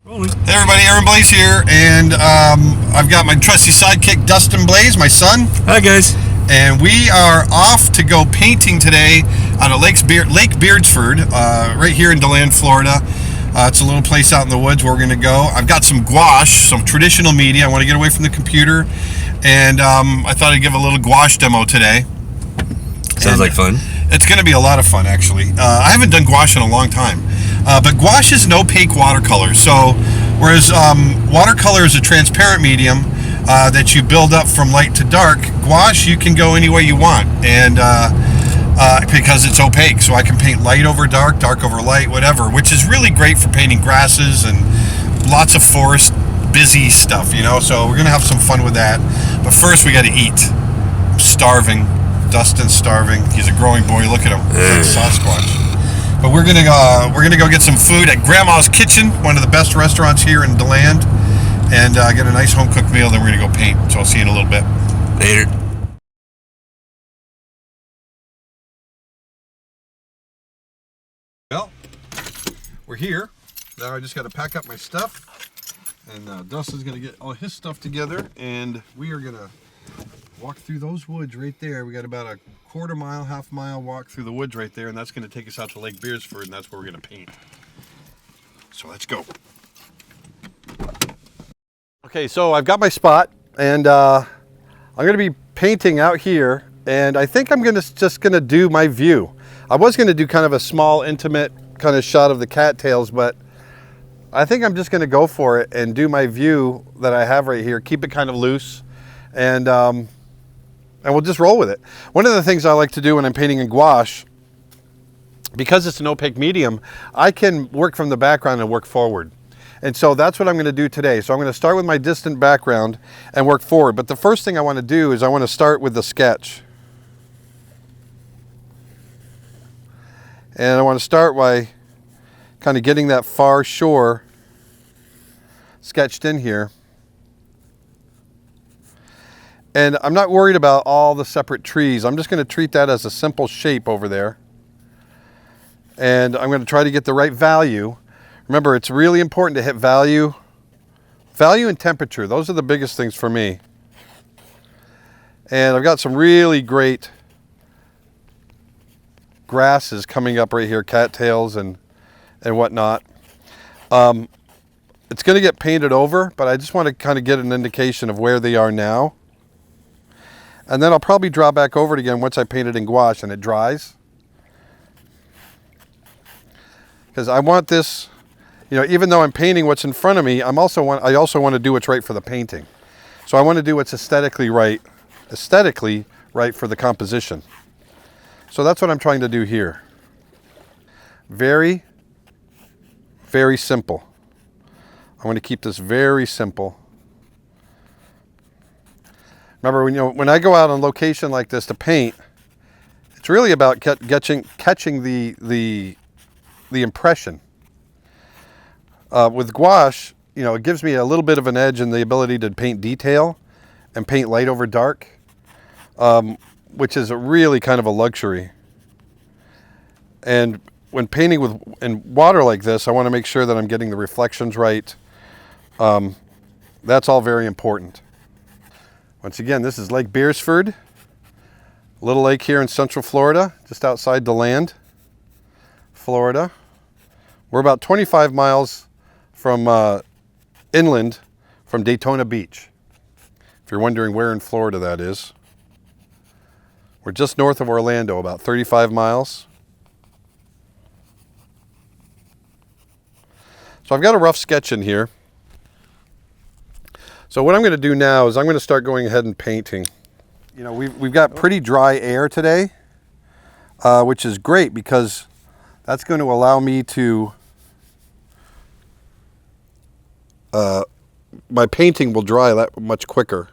Hey everybody, Aaron Blaise here, and I've got my trusty sidekick Dustin Blaise, my son. Hi guys. And we are off to go painting today out of Lake Beardsford, right here in DeLand, Florida. It's a little place out in the woods where we're going to go. I've got some gouache, some traditional media. I want to get away from the computer, and I thought I'd give a little gouache demo today. Sounds like fun. It's going to be a lot of fun, actually. I haven't done gouache in a long time. But gouache is an opaque watercolor. So, whereas watercolor is a transparent medium that you build up from light to dark, gouache you can go any way you want, and because it's opaque. So I can paint light over dark, dark over light, whatever, which is really great for painting grasses and lots of forest, busy stuff, you know. So we're going to have some fun with that. But first, we got to eat. I'm starving. Dustin's starving. He's a growing boy. Look at him. He's like Sasquatch. But we're gonna go get some food at Grandma's Kitchen, one of the best restaurants here in DeLand, and get a nice home cooked meal. Then we're gonna go paint. So I'll see you in a little bit. Later. Well, we're here. Now I just got to pack up my stuff, and Dustin's gonna get all his stuff together, and we are gonna walk through those woods right there. We got about a quarter mile, half mile walk through the woods right there, and that's going to take us out to Lake Beardsford, and that's where we're going to paint. So let's go. Okay, so I've got my spot, and I'm going to be painting out here, and I think I'm just going to do my view. I was going to do kind of a small, intimate kind of shot of the cattails, but I think I'm just going to go for it and do my view that I have right here. Keep it kind of loose, and we'll just roll with it. One of the things I like to do when I'm painting in gouache, because it's an opaque medium, I can work from the background and work forward. And so that's what I'm going to do today. So I'm going to start with my distant background and work forward. But the first thing I want to do is I want to start with the sketch. And I want to start by kind of getting that far shore sketched in here. And I'm not worried about all the separate trees. I'm just going to treat that as a simple shape over there. And I'm going to try to get the right value. Remember, it's really important to hit value. Value and temperature, those are the biggest things for me. And I've got some really great grasses coming up right here, cattails and whatnot. It's going to get painted over, but I just want to kind of get an indication of where they are now. And then I'll probably draw back over it again once I paint it in gouache and it dries. Because I want this, you know, even though I'm painting what's in front of me, I also want to do what's right for the painting. So I want to do what's aesthetically right for the composition. So that's what I'm trying to do here. Very, very simple. I want to keep this very simple. Remember, when I go out on location like this to paint, it's really about catching the impression. With gouache, it gives me a little bit of an edge in the ability to paint detail and paint light over dark, which is really kind of a luxury. And when painting in water like this, I want to make sure that I'm getting the reflections right. That's all very important. Once again, this is Lake Beardsford, a little lake here in Central Florida, just outside DeLand, Florida. We're about 25 miles from inland from Daytona Beach. If you're wondering where in Florida that is. We're just north of Orlando, about 35 miles. So I've got a rough sketch in here. So what I'm going to do now is I'm going to start going ahead and painting. We've got pretty dry air today, which is great because that's going to allow me to, my painting will dry that much quicker.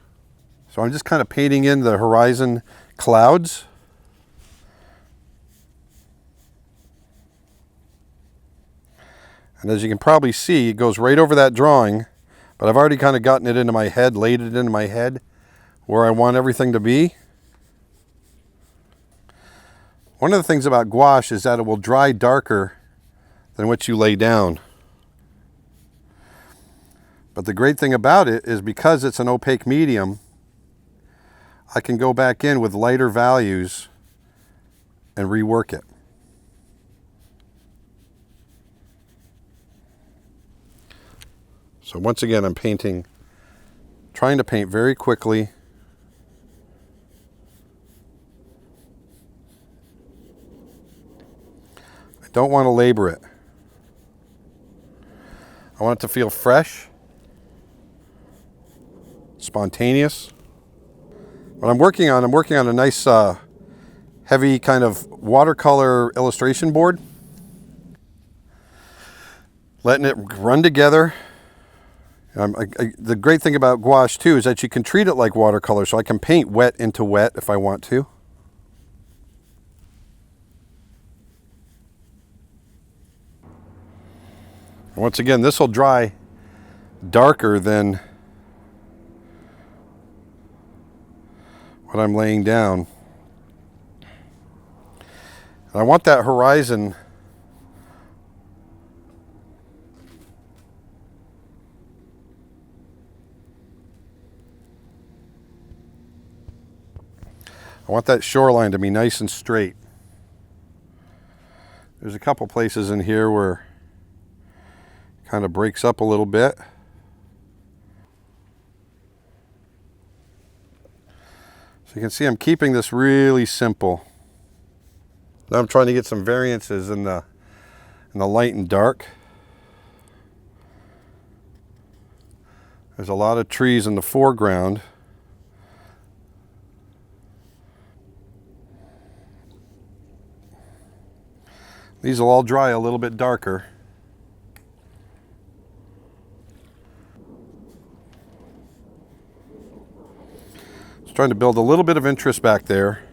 So I'm just kind of painting in the horizon clouds. And as you can probably see, it goes right over that drawing. But I've already kind of gotten it into my head, laid it into my head where I want everything to be. One of the things about gouache is that it will dry darker than what you lay down. But the great thing about it is because it's an opaque medium, I can go back in with lighter values and rework it. So once again, I'm trying to paint very quickly. I don't want to labor it. I want it to feel fresh, spontaneous. What I'm working on a nice heavy kind of watercolor illustration board. Letting it run together. The great thing about gouache too is that you can treat it like watercolor, so I can paint wet into wet if I want to. And once again, this will dry darker than what I'm laying down. And I want that horizon shoreline to be nice and straight. There's a couple places in here where it kind of breaks up a little bit. So you can see I'm keeping this really simple. Now I'm trying to get some variances in the light and dark. There's a lot of trees in the foreground. These will all dry a little bit darker. Just trying to build a little bit of interest back there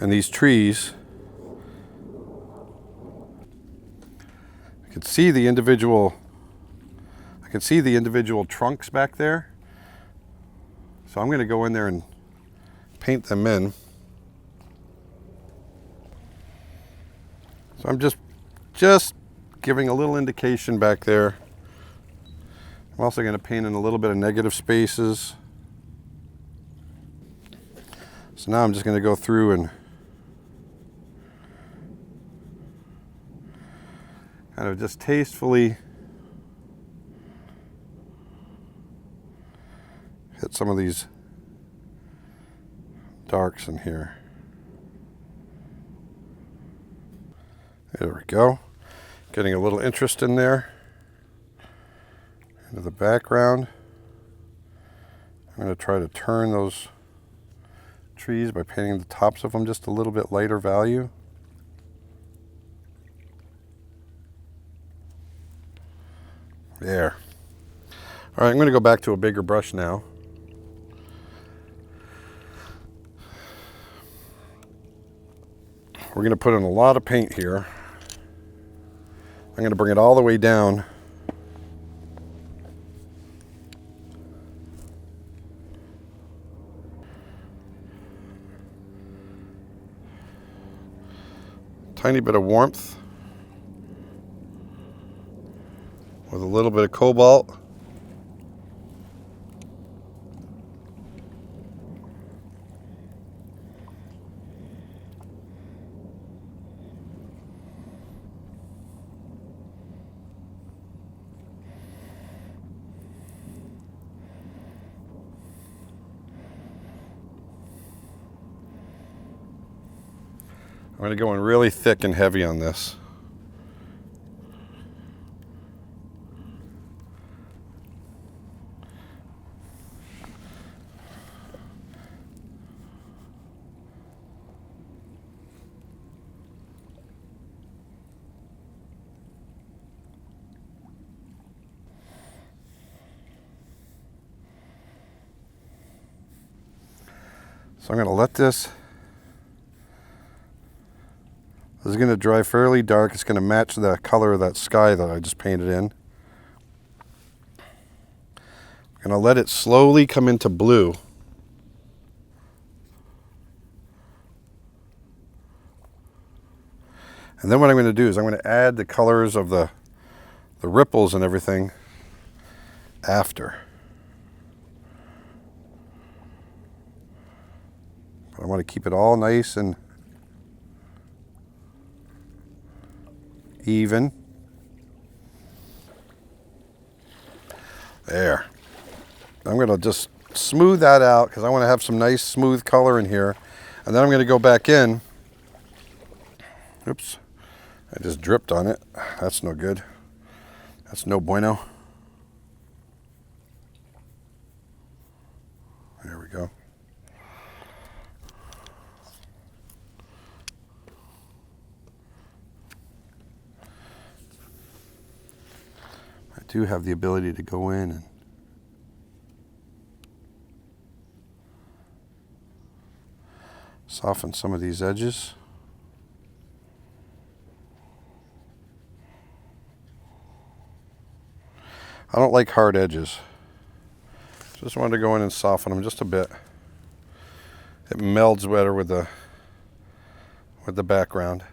in these trees. I can see the individual trunks back there. So I'm going to go in there and paint them in. So I'm just giving a little indication back there. I'm also going to paint in a little bit of negative spaces. So now I'm just going to go through and kind of just tastefully hit some of these darks in here. There we go. Getting a little interest in there. Into the background. I'm going to try to turn those trees by painting the tops of them just a little bit lighter value. There. All right, I'm going to go back to a bigger brush now. We're going to put in a lot of paint here. I'm going to bring it all the way down. Tiny bit of warmth with a little bit of cobalt. I'm going to go in really thick and heavy on this. So I'm going to let this. This is going to dry fairly dark. It's going to match the color of that sky that I just painted in. I'm going to let it slowly come into blue. And then what I'm going to do is I'm going to add the colors of the ripples and everything after. But I want to keep it all nice and even. There. I'm going to just smooth that out because I want to have some nice smooth color in here. And then I'm going to go back in. Oops. I just dripped on it. That's no good. That's no bueno. There we go. I do have the ability to go in and soften some of these edges. I don't like hard edges. Just wanted to go in and soften them just a bit. It melds better with the background.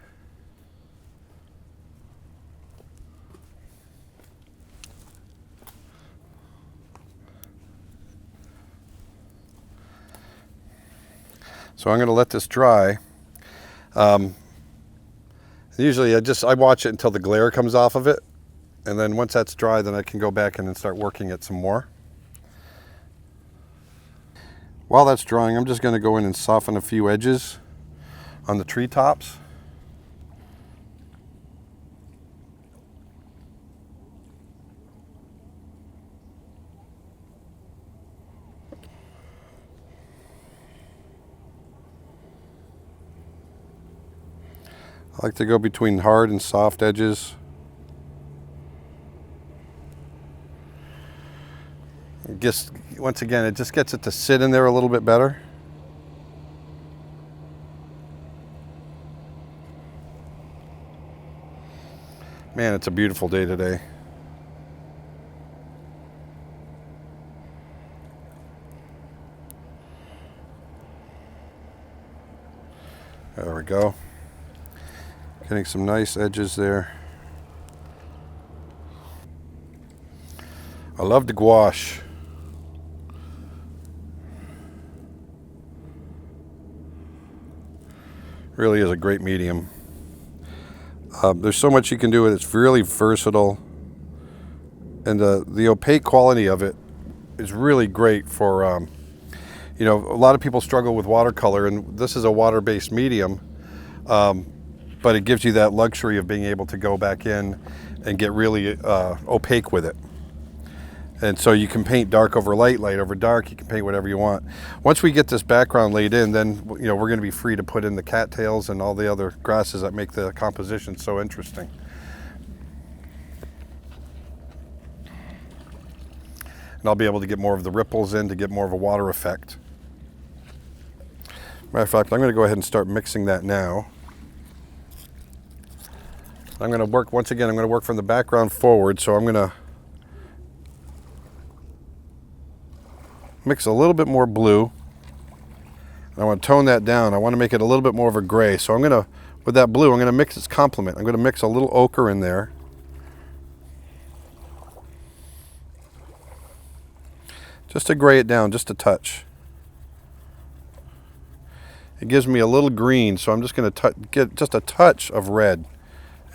So I'm going to let this dry. Usually I watch it until the glare comes off of it. And then once that's dry, then I can go back in and start working it some more. While that's drying, I'm just going to go in and soften a few edges on the treetops. I like to go between hard and soft edges. Once again, it just gets it to sit in there a little bit better. Man, it's a beautiful day today. There we go. Getting some nice edges there. I love the gouache. Really is a great medium. There's so much you can do with it. It's really versatile. And the opaque quality of it is really great for, a lot of people struggle with watercolor, and this is a water-based medium, but it gives you that luxury of being able to go back in and get really opaque with it. And so you can paint dark over light, light over dark. You can paint whatever you want. Once we get this background laid in, then we're going to be free to put in the cattails and all the other grasses that make the composition so interesting. And I'll be able to get more of the ripples in to get more of a water effect. Matter of fact, I'm going to go ahead and start mixing that now. I'm going to work, once again, I'm going to work from the background forward, so I'm going to mix a little bit more blue. I want to tone that down. I want to make it a little bit more of a gray. So I'm going to, with that blue, I'm going to mix its complement. I'm going to mix a little ochre in there. Just to gray it down, just a touch. It gives me a little green, so I'm just going to get just a touch of red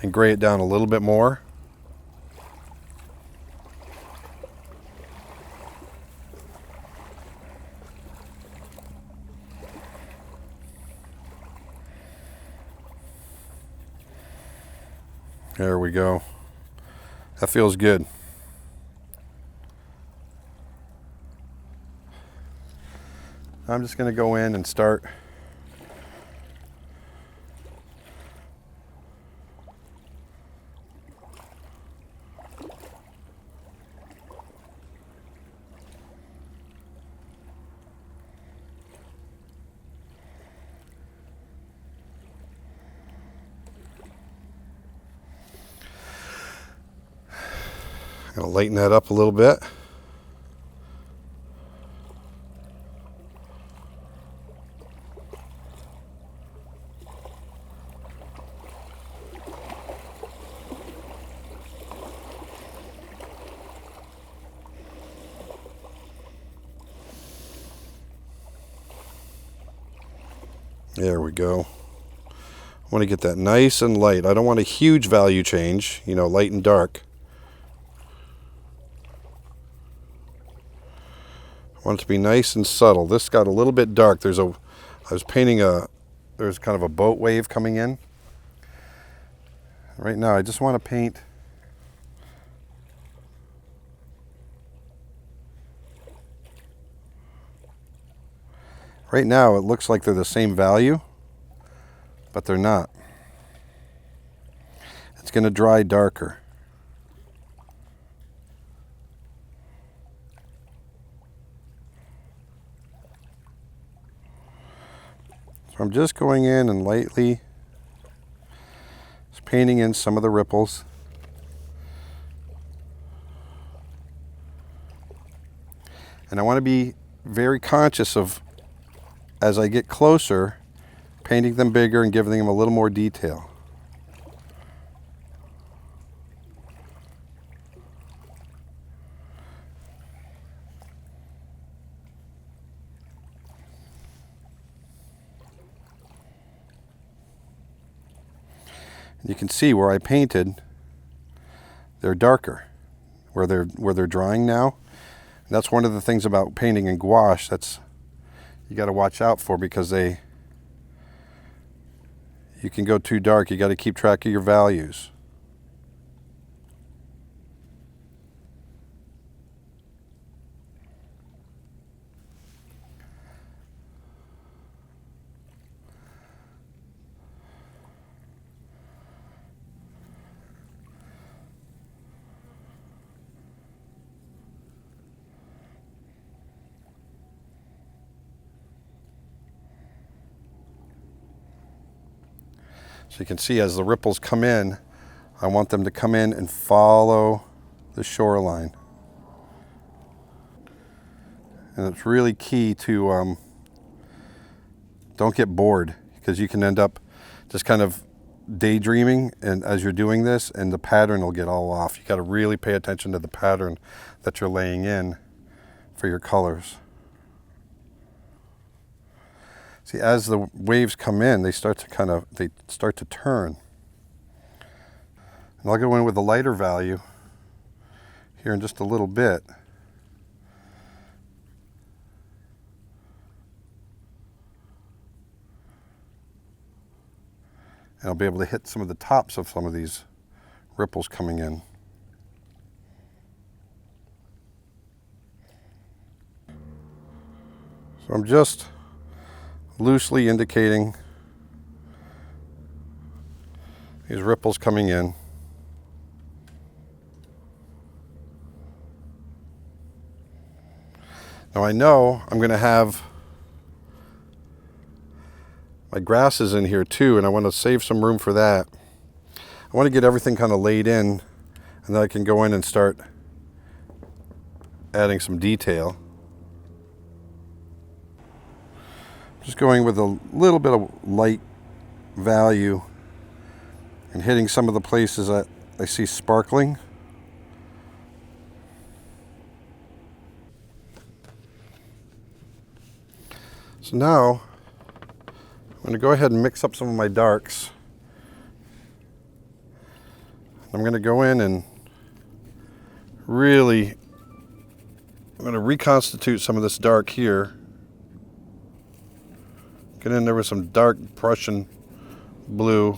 and gray it down a little bit more. There we go. That feels good. I'm just going to go in and start going to lighten that up a little bit. There we go. I want to get that nice and light. I don't want a huge value change, you know, light and dark. I want it to be nice and subtle. This got a little bit dark. I was painting there's kind of a boat wave coming in. Right now I just want to paint right now. It looks like they're the same value, but they're not. It's going to dry darker. So I'm just going in and lightly just painting in some of the ripples. And I want to be very conscious of, as I get closer, painting them bigger and giving them a little more detail. You can see where I painted, they're darker. Where they're drying now. And that's one of the things about painting in gouache that's you got to watch out for, because you can go too dark. You got to keep track of your values. So you can see as the ripples come in, I want them to come in and follow the shoreline. And it's really key to don't get bored, because you can end up just kind of daydreaming and as you're doing this, and the pattern will get all off. You got to really pay attention to the pattern that you're laying in for your colors. See, as the waves come in, they start to turn. And I'll go in with a lighter value here in just a little bit. And I'll be able to hit some of the tops of some of these ripples coming in. So I'm just loosely indicating these ripples coming in. Now I know I'm going to have my grasses in here too, and I want to save some room for that. I want to get everything kind of laid in, and then I can go in and start adding some detail. Just going with a little bit of light value and hitting some of the places that I see sparkling. So now I'm going to go ahead and mix up some of my darks. I'm going to go in and I'm going to reconstitute some of this dark here. Get in there with some dark Prussian blue.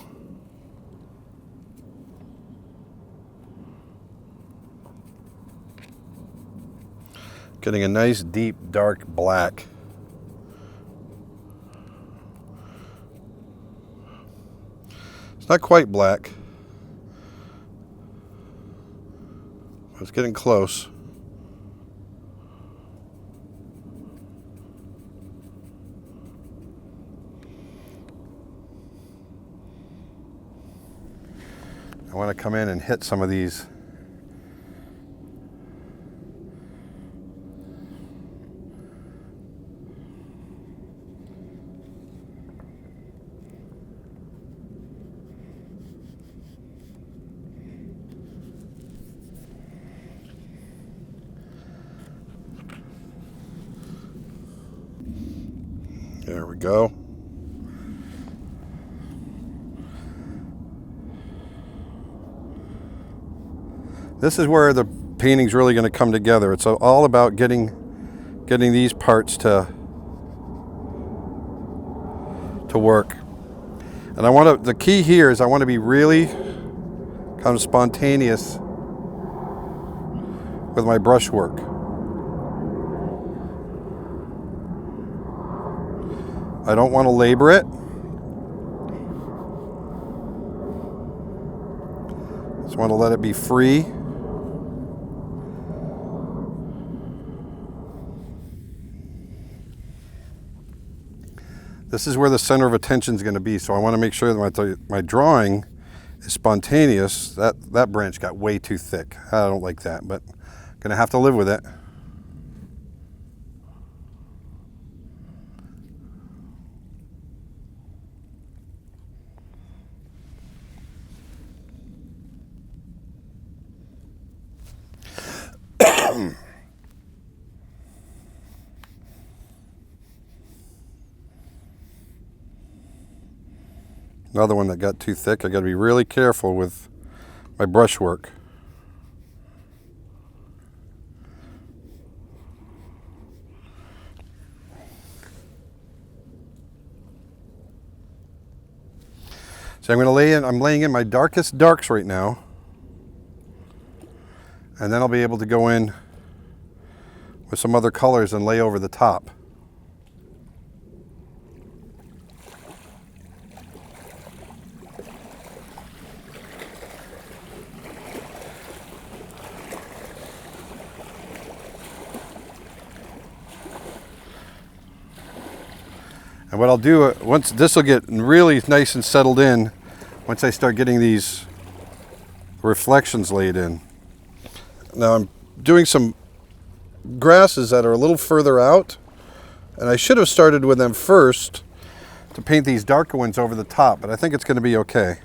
Getting a nice deep dark black. It's not quite black, but it's getting close. I want to come in and hit some of these There we go. This is where the painting's really going to come together. It's all about getting these parts to work. And I want to, the key here is I want to be really kind of spontaneous with my brushwork. I don't want to labor it. Just want to let it be free. This is where the center of attention is going to be, so I want to make sure that my drawing is spontaneous. That branch got way too thick. I don't like that, but I'm going to have to live with it. Another one that got too thick. I got to be really careful with my brushwork. So I'm laying in my darkest darks right now. And then I'll be able to go in with some other colors and lay over the top. And what I'll do, once this will get really nice and settled in, once I start getting these reflections laid in. Now I'm doing some grasses that are a little further out, and I should have started with them first to paint these darker ones over the top, but I think it's going to be okay.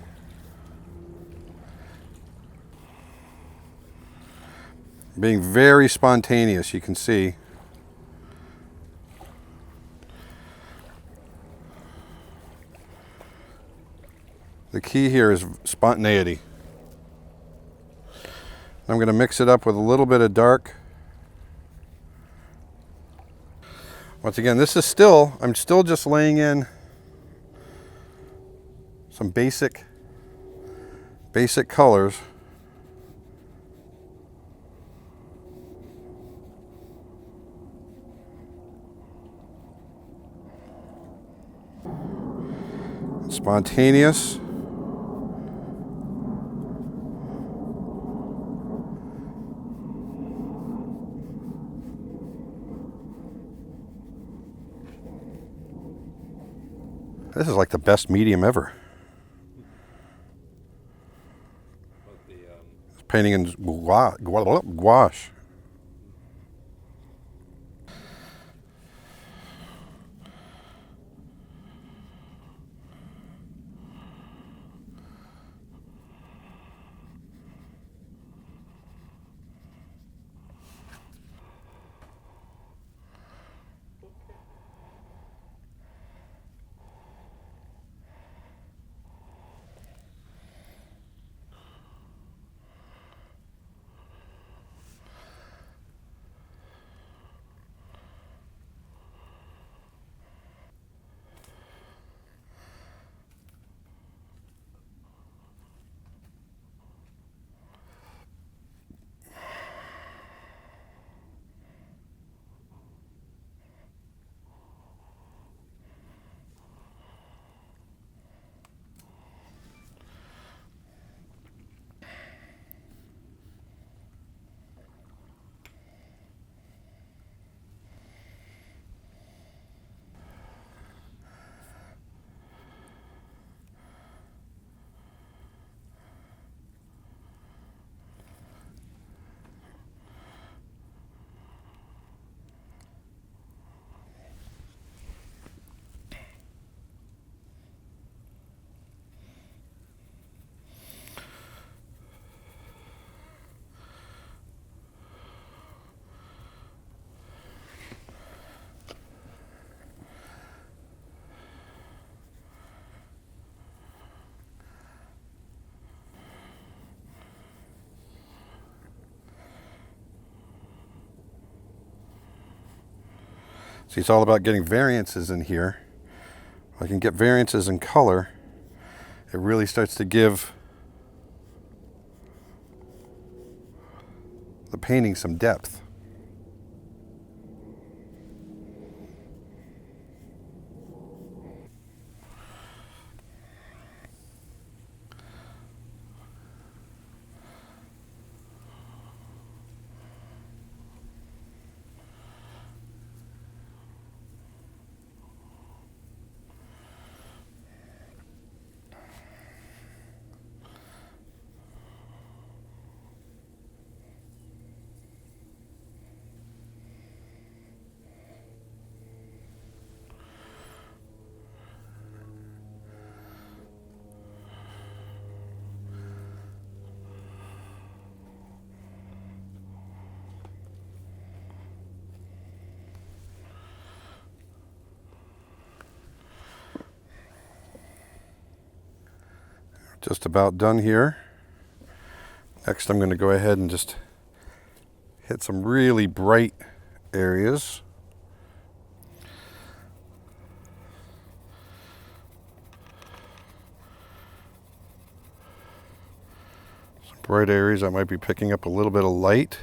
Being very spontaneous, you can see. The key here is spontaneity. I'm going to mix it up with a little bit of dark. Once again, I'm still just laying in some basic colors. Spontaneous. This is like the best medium ever. Painting in gouache. See, it's all about getting variances in here. If I can get variances in color, it really starts to give the painting some depth. Just about done here. Next, I'm going to go ahead and just hit some really bright areas. Some bright areas I might be picking up a little bit of light.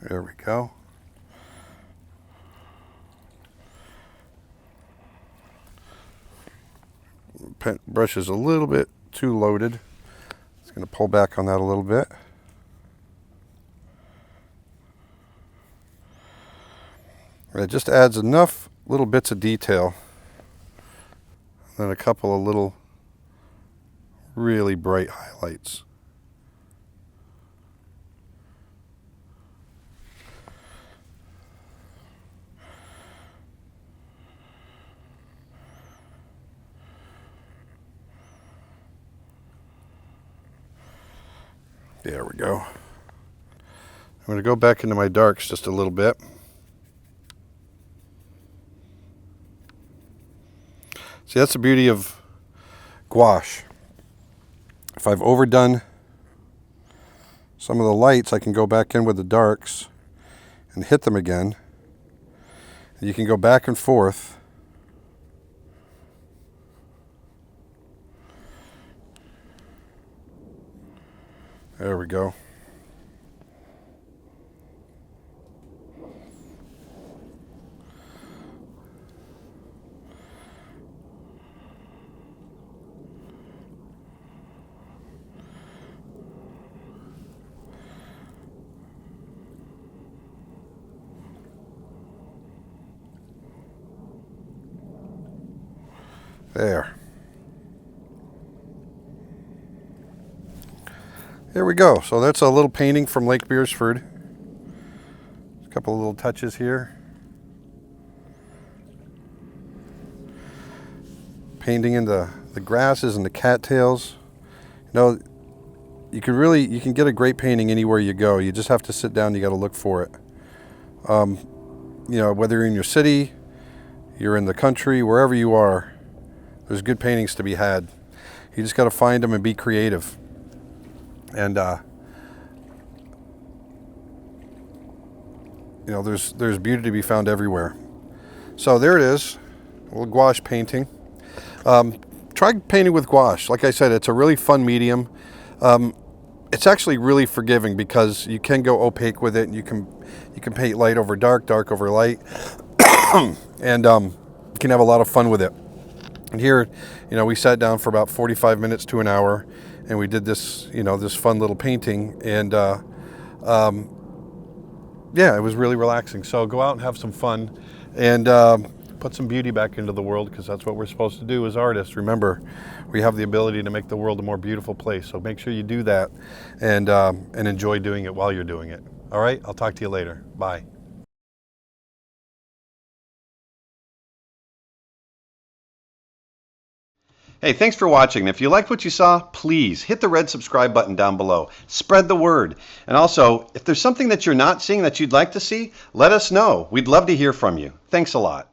There we go. Brush is a little bit too loaded. It's going to pull back on that a little bit. It just adds enough little bits of detail. And then a couple of little really bright highlights. There we go. I'm going to go back into my darks just a little bit. See, that's the beauty of gouache. If I've overdone some of the lights, I can go back in with the darks and hit them again. And you can go back and forth. There we go. There. There we go. So that's a little painting from Lake Beresford. A couple of little touches here. Painting in the grasses and the cattails. You know, you can get a great painting anywhere you go. You just have to sit down, you got to look for it. You know, whether you're in your city, you're in the country, wherever you are, there's good paintings to be had. You just got to find them and be creative. And you know, there's beauty to be found everywhere. So there it is, a little gouache painting. Try painting with gouache. Like I said, it's a really fun medium. It's actually really forgiving because you can go opaque with it, and you can paint light over dark, dark over light, and you can have a lot of fun with it. And here, you know, we sat down for about 45 minutes to an hour, and we did this, you know, this fun little painting, and yeah, it was really relaxing. So go out and have some fun, and put some beauty back into the world, because that's what we're supposed to do as artists. Remember, we have the ability to make the world a more beautiful place. So make sure you do that, and enjoy doing it while you're doing it. All right, I'll talk to you later. Bye. Hey, thanks for watching. If you liked what you saw, please hit the red subscribe button down below. Spread the word. And also, if there's something that you're not seeing that you'd like to see, let us know. We'd love to hear from you. Thanks a lot.